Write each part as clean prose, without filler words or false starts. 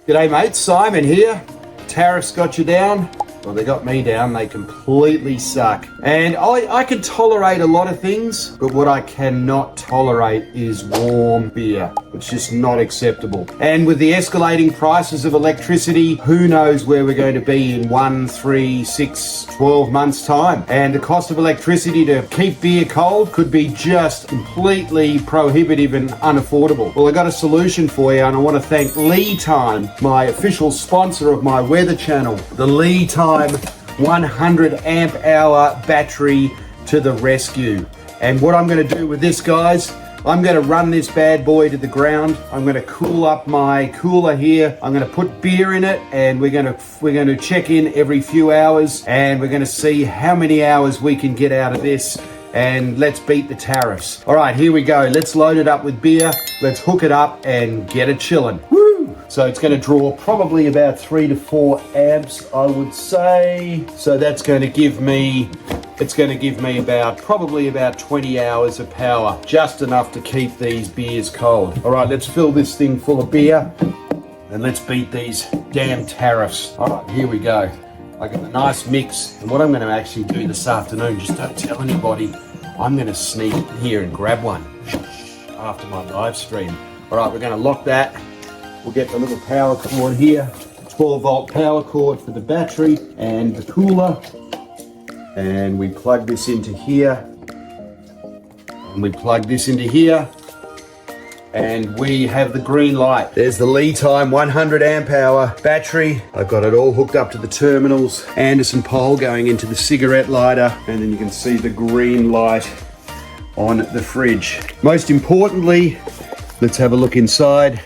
G'day mate, Simon here. Tariffs got you down? Well, they got me down. They completely suck. And I can tolerate a lot of things, but what I cannot tolerate is warm beer. It's just not acceptable. And with the escalating prices of electricity, who knows where we're going to be in 1, 3, 6, 12 months time. And the cost of electricity to keep beer cold could be just completely prohibitive and unaffordable. Well, I got a solution for you, and I want to thank LiTime, my official sponsor of my weather channel. The LiTime 100 amp hour battery to the rescue. And what I'm going to do with this, guys, I'm going to run this bad boy to the ground. I'm going to cool up my cooler here. I'm going to put beer in it, and we're going to check in every few hours, and we're going to see how many hours we can get out of this. And let's beat the tariffs. All right, here we go. Let's load it up with beer. Let's hook it up and get it chilling. Woo! So it's going to draw probably about 3 to 4 amps, I would say. So that's going to give me, probably about 20 hours of power, just enough to keep these beers cold. All right, let's fill this thing full of beer and let's beat these damn tariffs. All right, here we go. I got a nice mix, and what I'm going to actually do this afternoon, just don't tell anybody, I'm going to sneak in here and grab one after my live stream. All right, we're going to lock that. We'll get the little power cord here, 12-volt power cord for the battery and the cooler, and we plug this into here, and we plug this into here, and we have the green light. There's the LiTime 100 amp hour battery. I've got it all hooked up to the terminals. Anderson pole going into the cigarette lighter, and then you can see the green light on the fridge. Most importantly, let's have a look inside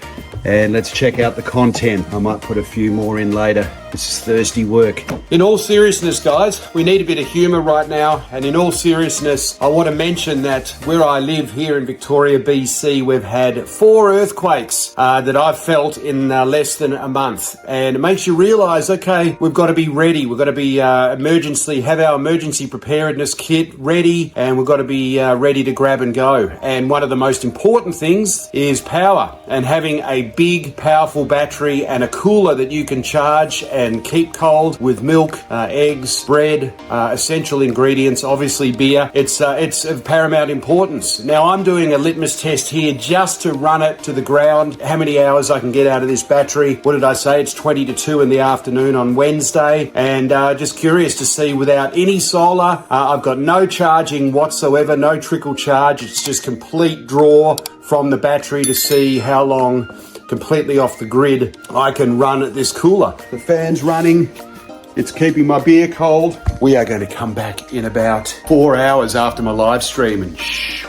and let's check out the content. I might put a few more in later. This is thirsty work. In all seriousness, guys, we need a bit of humor right now. And in all seriousness, I want to mention that where I live here in Victoria, BC, we've had 4 earthquakes that I've felt in less than a month. And it makes you realize, okay, we've got to be ready. We've got to be have our emergency preparedness kit ready, and we've got to be ready to grab and go. And one of the most important things is power, and having a big, powerful battery and a cooler that you can charge and keep cold with milk, eggs, bread, essential ingredients, obviously beer. It's of paramount importance. Now I'm doing a litmus test here just to run it to the ground, how many hours I can get out of this battery. What did I say? It's 20 to 2 in the afternoon on Wednesday, and just curious to see, without any solar, I've got no charging whatsoever, no trickle charge. It's just complete draw from the battery to see how long, completely off the grid, I can run this cooler. The fan's running. It's keeping my beer cold. We are going to come back in about 4 hours after my live stream, and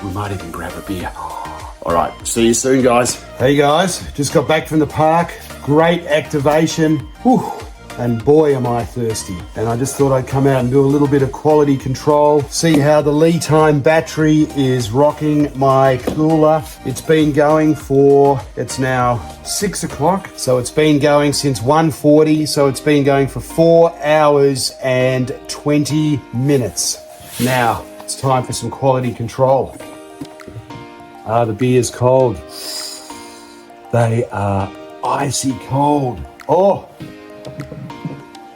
we might even grab a beer. All right, see you soon, guys. Hey guys, just got back from the park. Great activation. Whew. And boy, am I thirsty. And I just thought I'd come out and do a little bit of quality control, see how the LiTime battery is rocking my cooler. It's been going it's now 6 o'clock. So it's been going since 1:40. So it's been going for 4 hours and 20 minutes. Now it's time for some quality control. The beer's cold. They are icy cold. Oh,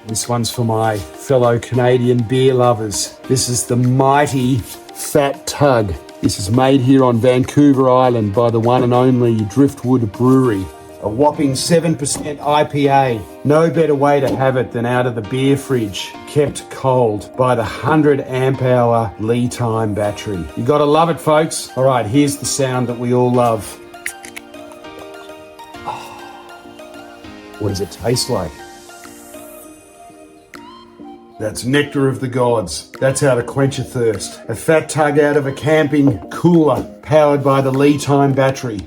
this one's for my fellow Canadian beer lovers. This is the mighty Fat Tug. This is made here on Vancouver Island by the one and only Driftwood Brewery. A whopping 7% IPA. No better way to have it than out of the beer fridge, kept cold by the 100 amp hour LiTime battery. You gotta love it, folks. All right, here's the sound that we all love. What does it taste like? That's nectar of the gods. That's how to quench your thirst. A Fat Tug out of a camping cooler powered by the LiTime battery.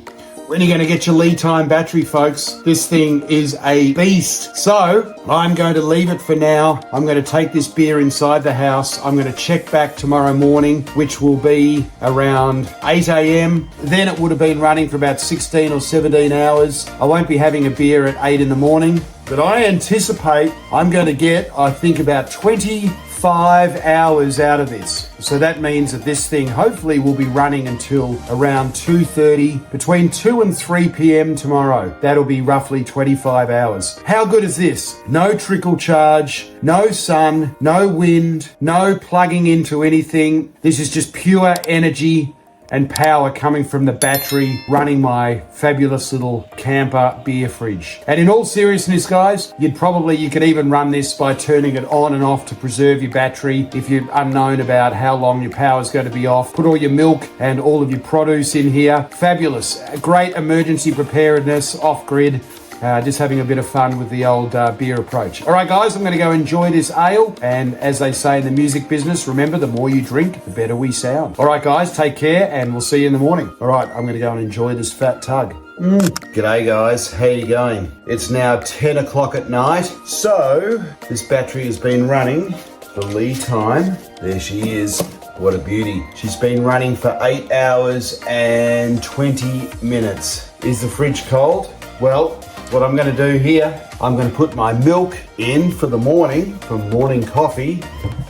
When are you going to get your LiTime battery, folks? This thing is a beast. So I'm going to leave it for now. I'm going to take this beer inside the house. I'm going to check back tomorrow morning, which will be around 8 a.m. Then it would have been running for about 16 or 17 hours. I won't be having a beer at 8 in the morning. But I anticipate I'm going to get, I think, about 20 5 hours out of this. So that means that this thing hopefully will be running until around 2:30, between 2 and 3 p.m. tomorrow. That'll be roughly 25 hours. How good is this? No trickle charge, no sun, no wind, no plugging into anything. This is just pure energy and power coming from the battery running my fabulous little camper beer fridge. And in all seriousness, guys, you could even run this by turning it on and off to preserve your battery if you're unknown about how long your power is going to be off. Put all your milk and all of your produce in here. Fabulous. Great emergency preparedness, off-grid. Just having a bit of fun with the old beer approach. All right, guys, I'm going to go enjoy this ale. And as they say in the music business, remember, the more you drink, the better we sound. All right, guys, take care, and we'll see you in the morning. All right, I'm going to go and enjoy this fat tug. G'day, guys. How you going? It's now 10 o'clock at night. So this battery has been running for LiTime. There she is. What a beauty. She's been running for 8 hours and 20 minutes. Is the fridge cold? Well, what I'm going to do here, I'm going to put my milk in for the morning, for morning coffee.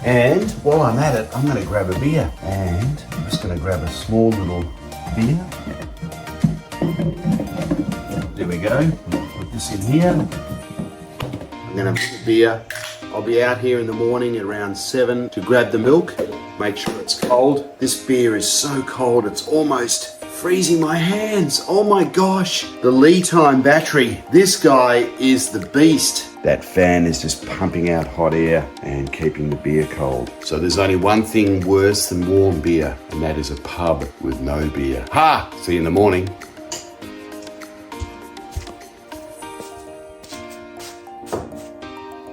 And while I'm at it, I'm going to grab a beer. And I'm just going to grab a small little beer. There we go. Put this in here. I'm going to put the beer. I'll be out here in the morning at around 7 to grab the milk. Make sure it's cold. This beer is so cold, it's almost freezing my hands. Oh my gosh. The LiTime battery. This guy is the beast. That fan is just pumping out hot air and keeping the beer cold. So there's only one thing worse than warm beer, and that is a pub with no beer. Ha! See you in the morning.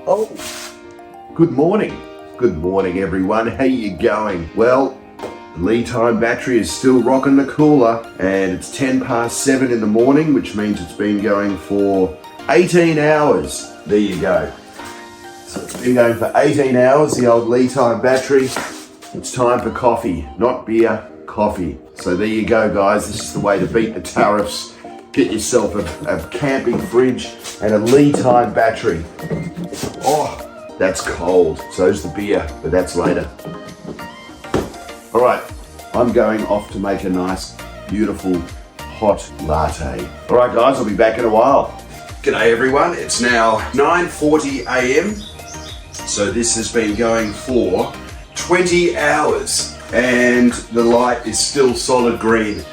Oh, good morning. Good morning, everyone. How you going? Well, the LiTime battery is still rocking the cooler, and it's 10 past 7 in the morning, which means it's been going for 18 hours. There you go. So it's been going for 18 hours, the old LiTime battery. It's time for coffee, not beer, coffee. So there you go, guys. This is the way to beat the tariffs. Get yourself a camping fridge and a LiTime battery. Oh, that's cold. So's the beer, but that's later. All right, I'm going off to make a nice, beautiful, hot latte. All right, guys, I'll be back in a while. G'day, everyone. It's now 9:40 a.m. So this has been going for 20 hours, and the light is still solid green.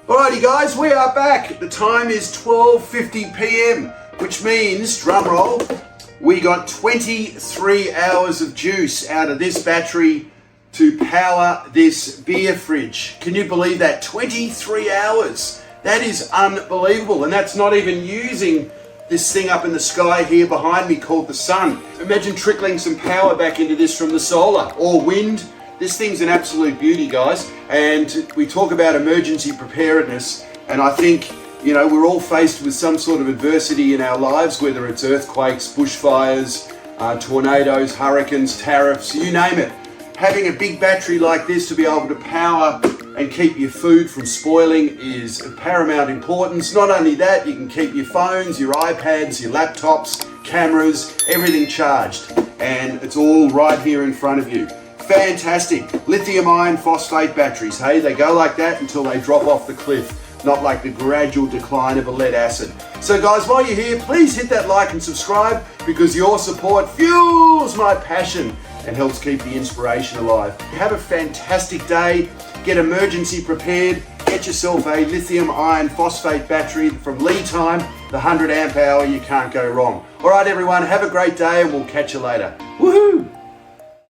Alrighty, guys, we are back. The time is 12:50 p.m., which means, drum roll, we got 23 hours of juice out of this battery to power this beer fridge. Can you believe that? 23 hours. That is unbelievable. And that's not even using this thing up in the sky here behind me called the sun. Imagine trickling some power back into this from the solar or wind. This thing's an absolute beauty, guys. And we talk about emergency preparedness. And I think, you know, we're all faced with some sort of adversity in our lives, whether it's earthquakes, bushfires, tornadoes, hurricanes, tariffs, you name it. Having a big battery like this to be able to power and keep your food from spoiling is of paramount importance. Not only that, you can keep your phones, your iPads, your laptops, cameras, everything charged. And it's all right here in front of you. Fantastic. Lithium iron phosphate batteries, hey? They go like that until they drop off the cliff. Not like the gradual decline of a lead acid. So guys, while you're here, please hit that like and subscribe, because your support fuels my passion and helps keep the inspiration alive. Have a fantastic day. Get emergency prepared. Get yourself a lithium iron phosphate battery from LiTime, the 100 amp hour. You can't go wrong. All right, everyone, have a great day, and we'll catch you later. Woohoo!